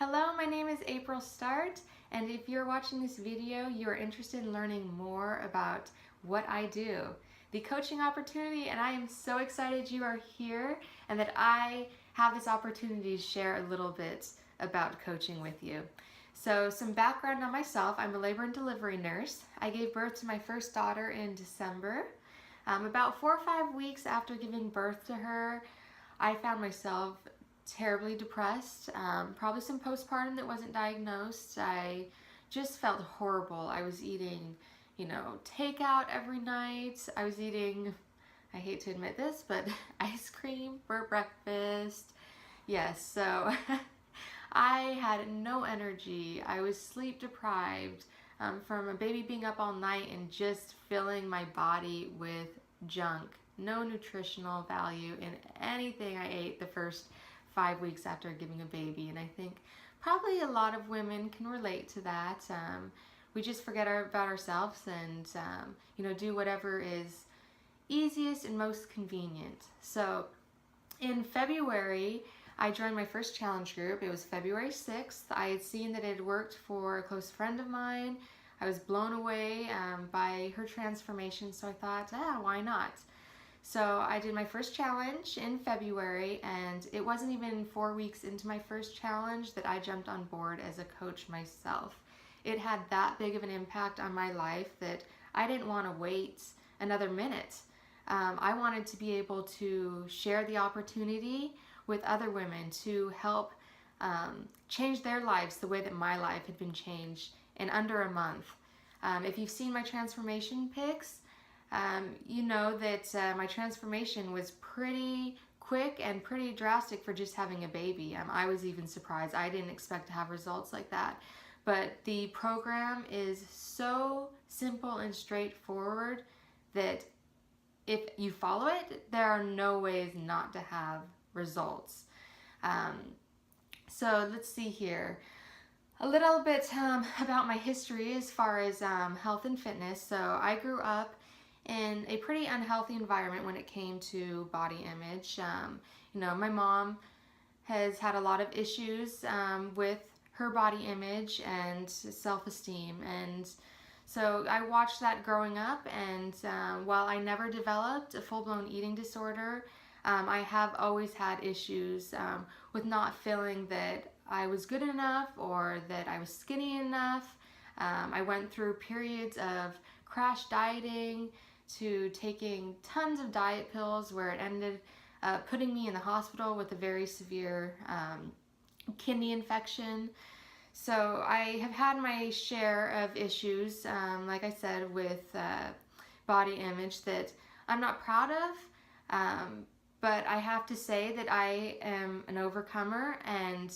Hello, my name is April Start, and if you're watching this video, you're interested in learning more about what I do, the coaching opportunity, and I am so excited you are here and that I have this opportunity to share a little bit about coaching with you. So some background on myself: I'm a labor and delivery nurse. I gave birth to my first daughter in December. About 4 or 5 weeks after giving birth to her, I found myself terribly depressed, probably some postpartum that wasn't diagnosed. I just felt horrible. I was eating, takeout every night. I was eating, I hate to admit this, but ice cream for breakfast. Yes, so I had no energy. I was sleep deprived from a baby being up all night and just filling my body with junk. No nutritional value in anything I ate the first 5 weeks after giving a baby, and I think probably a lot of women can relate to that. We just forget about ourselves and do whatever is easiest and most convenient. So in February, I joined my first challenge group. It was February 6th. I had seen that it had worked for a close friend of mine. I was blown away by her transformation, so I thought, why not? So I did my first challenge in February, and it wasn't even 4 weeks into my first challenge that I jumped on board as a coach myself. It had that big of an impact on my life that I didn't want to wait another minute. I wanted to be able to share the opportunity with other women to help change their lives the way that my life had been changed in under a month. If you've seen my transformation pics, you know that my transformation was pretty quick and pretty drastic for just having a baby. I was even surprised. I didn't expect to have results like that. But the program is so simple and straightforward that if you follow it, there are no ways not to have results. So let's see here. A little bit about my history as far as health and fitness. So I grew up in a pretty unhealthy environment when it came to body image. My mom has had a lot of issues with her body image and self-esteem, and so I watched that growing up, and while I never developed a full-blown eating disorder, I have always had issues with not feeling that I was good enough or that I was skinny enough. I went through periods of crash dieting to taking tons of diet pills, where it ended up putting me in the hospital with a very severe kidney infection. So I have had my share of issues, like I said, with body image that I'm not proud of, but I have to say that I am an overcomer, and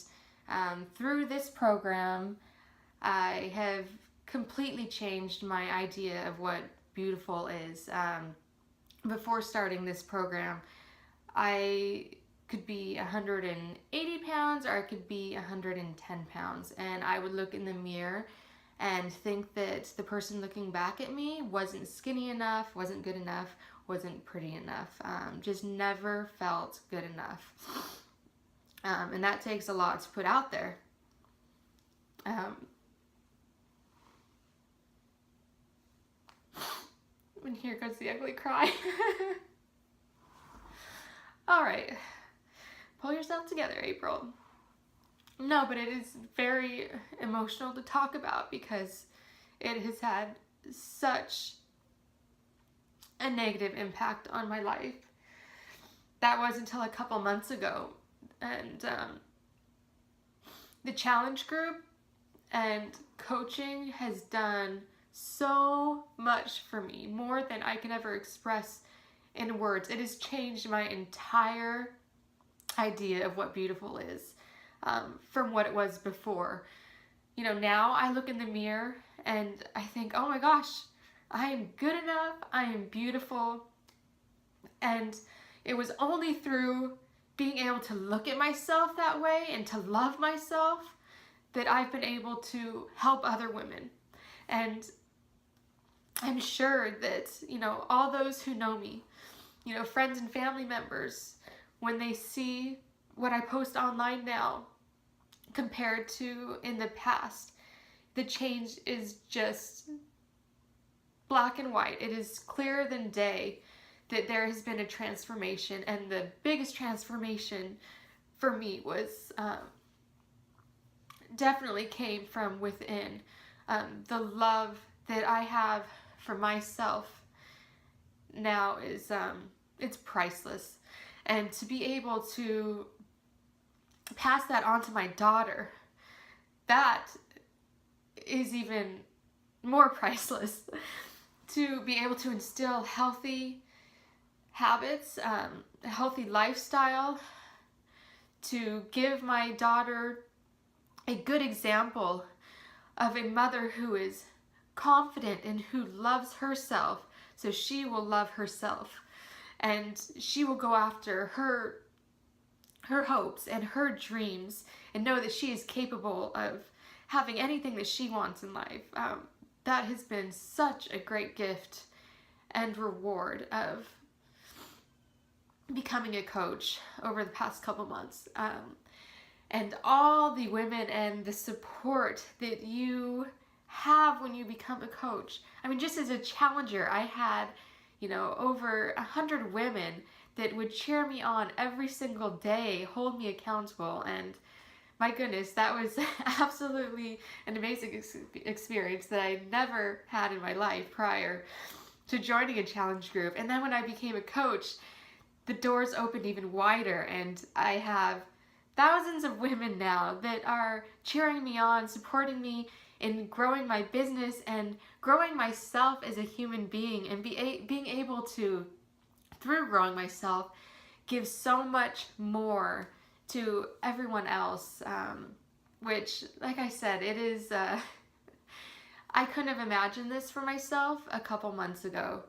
through this program I have completely changed my idea of what beautiful is. Before starting this program, I could be 180 pounds or I could be 110 pounds, and I would look in the mirror and think that the person looking back at me wasn't skinny enough, wasn't good enough, wasn't pretty enough, just never felt good enough. And that takes a lot to put out there. And here goes the ugly cry. All right, pull yourself together, April. No, but it is very emotional to talk about because it has had such a negative impact on my life. That was until a couple months ago, and the challenge group and coaching has done so much for me, more than I can ever express in words. It has changed my entire idea of what beautiful is, from what it was before. Now I look in the mirror and I think, oh my gosh, I am good enough, I am beautiful. And it was only through being able to look at myself that way and to love myself that I've been able to help other women. And I'm sure that, all those who know me, friends and family members, when they see what I post online now, compared to in the past. The change is just black and white. It is clearer than day that there has been a transformation, and the biggest transformation for me was definitely came from within. The love that I have for myself now is it's priceless, and to be able to pass that on to my daughter, that is even more priceless. To be able to instill healthy habits, a healthy lifestyle, to give my daughter a good example of a mother who is confident and who loves herself, so she will love herself, and she will go after her hopes and her dreams, and know that she is capable of having anything that she wants in life. That has been such a great gift and reward of becoming a coach over the past couple months. And all the women and the support that you have when you become a coach. I mean, just as a challenger, I had, over 100 women that would cheer me on every single day, hold me accountable, and my goodness, that was absolutely an amazing experience that I never had in my life prior to joining a challenge group. And then when I became a coach, the doors opened even wider, and I have thousands of women now that are cheering me on, supporting me in growing my business and growing myself as a human being, and being able to, through growing myself, give so much more to everyone else, which, like I said, it is, I couldn't have imagined this for myself a couple months ago.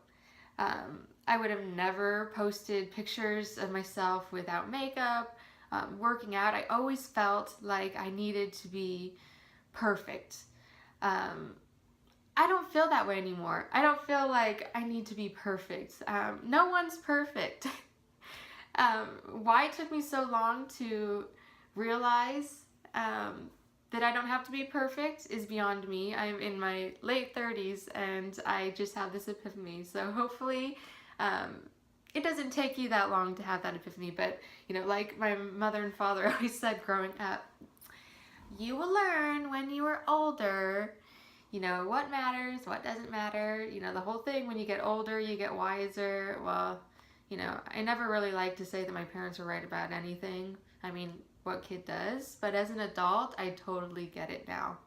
I would have never posted pictures of myself without makeup, working out. I always felt like I needed to be perfect. I don't feel that way anymore. I don't feel like I need to be perfect. No one's perfect. Why it took me so long to realize that I don't have to be perfect is beyond me. I'm in my late 30s and I just have this epiphany. So hopefully it doesn't take you that long to have that epiphany. But, like my mother and father always said growing up, you will learn when you are older, what matters, what doesn't matter. The whole thing, when you get older, you get wiser. Well, I never really liked to say that my parents were right about anything. I mean, what kid does? But as an adult, I totally get it now.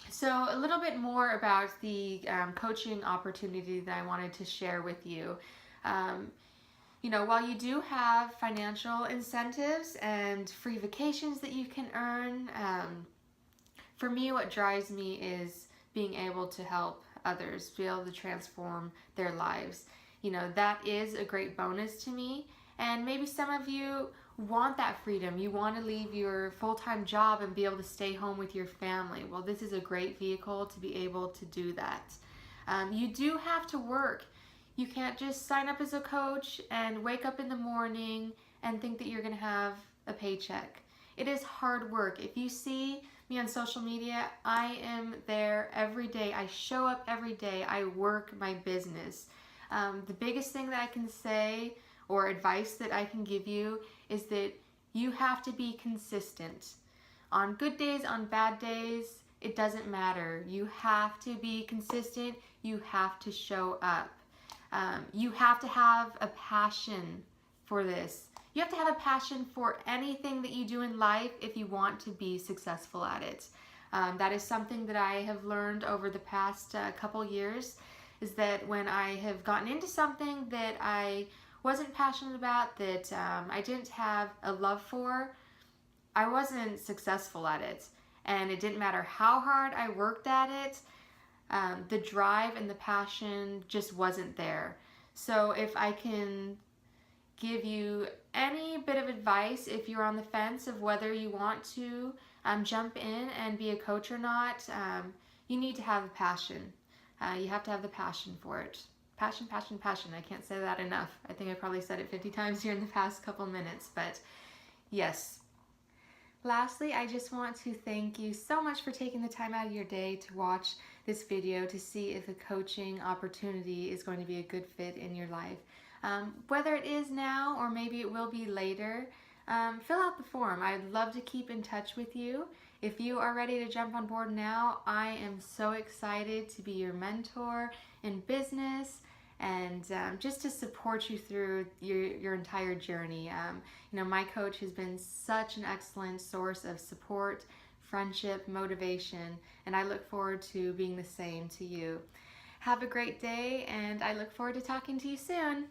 So a little bit more about the coaching opportunity that I wanted to share with you. While you do have financial incentives and free vacations that you can earn, for me, what drives me is being able to help others, be able to transform their lives. That is a great bonus to me. And maybe some of you want that freedom. You want to leave your full-time job and be able to stay home with your family. Well, this is a great vehicle to be able to do that. You do have to work. You can't just sign up as a coach and wake up in the morning and think that you're going to have a paycheck. It is hard work. If you see me on social media, I am there every day. I show up every day. I work my business. The biggest thing that I can say, or advice that I can give you, is that you have to be consistent. On good days, on bad days, it doesn't matter. You have to be consistent. You have to show up. You have to have a passion for this. You have to have a passion for anything that you do in life if you want to be successful at it. That is something that I have learned over the past couple years, is that when I have gotten into something that I wasn't passionate about, that I didn't have a love for, I wasn't successful at it. And it didn't matter how hard I worked at it, the drive and the passion just wasn't there. So if I can give you any bit of advice, if you're on the fence of whether you want to jump in and be a coach or not, you need to have a passion. You have to have the passion for it. Passion, passion, passion. I can't say that enough. I think I probably said it 50 times here in the past couple minutes, but yes. Lastly, I just want to thank you so much for taking the time out of your day to watch this video to see if a coaching opportunity is going to be a good fit in your life. Whether it is now or maybe it will be later, fill out the form. I'd love to keep in touch with you. If you are ready to jump on board now, I am so excited to be your mentor in business and just to support you through your entire journey. My coach has been such an excellent source of support, friendship, motivation, and I look forward to being the same to you. Have a great day, and I look forward to talking to you soon.